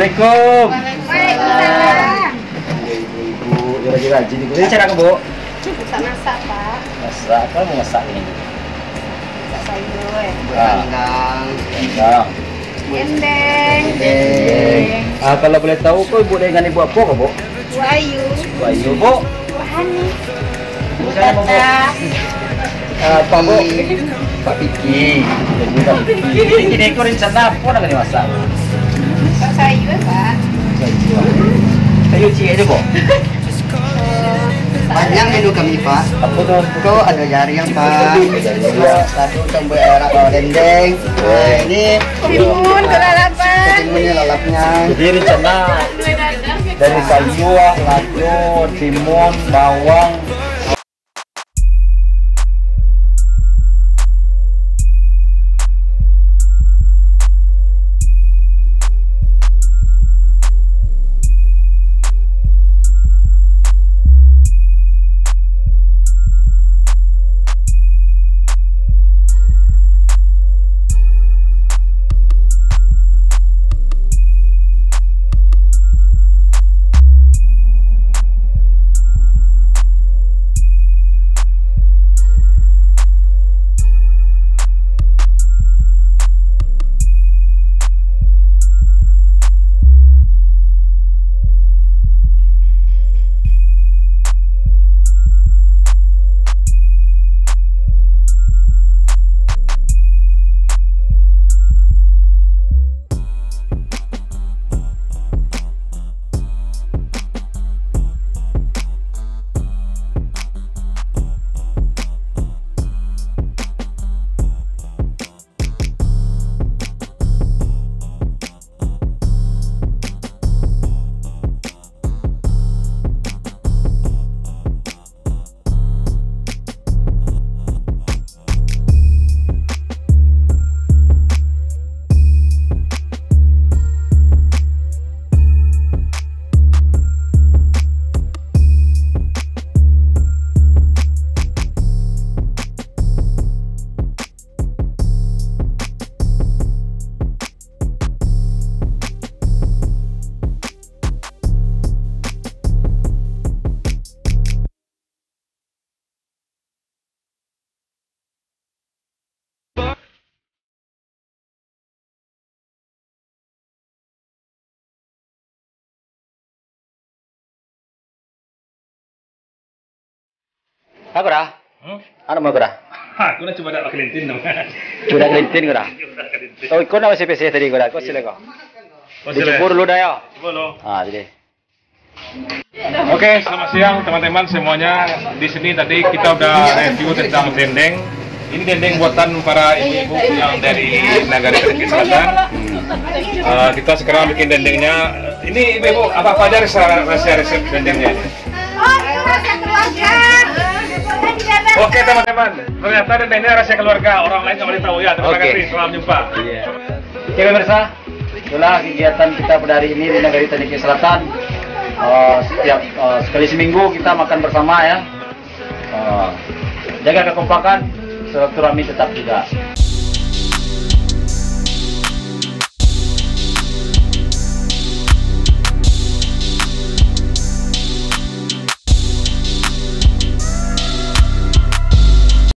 Assalamualaikum. Waalaikumsalam. Ibu lagi rajin nih. Ini cara ke Bu? Masak Pak. Masak apa mau masak ini? Masak sayur. Rendang. Dendeng. Kalau boleh tahu kok Ibu dengan Ibu apa kok Bu? Bu Ayu. Bu Ayu Bu. Bu Hani. Bu Siapa, Bu? Tata. Apa Bu? Pak Piki. Ini kok rencana apa nak dimasak? Masak sayur Pak. Sayur cik aja Bu. Banyak menu kami Pak. Apa tuh? Itu ada jaring Pak. Satu campur air dendeng. Nah, ini Timun kelalapan. timunnya lalapnya. Jadi rencana dari sayur, lado, timun, bawang. Aku dah. Ano mo ko dah? Aku nak cuba dak kelintin dong. Sudah kelintin ko dah. Oh, kau nama CPC tadi ko dah. Kau sila ko. Dijemput dulu dah ya. Coba lo. Jadi. Oke, selamat siang teman-teman semuanya. Di sini tadi kita udah review tentang dendeng. Ini dendeng buatan para ibu-ibu yang dari negara Sulawesi Selatan. Kita sekarang bikin dendengnya. Ini ibu-ibu apa aja rahasia resep dendengnya ini? Rasa keluarga. Oke teman-teman, ternyata dendengnya rahasia keluarga. Orang lain nggak boleh tahu ya. Terima Oke. kasih. Selamat jumpa. Oke pemirsa, itulah kegiatan kita pada hari ini di negara Sulawesi Selatan. Setiap sekali seminggu kita makan bersama ya. Jaga kekompakan, silaturahmi tetap juga.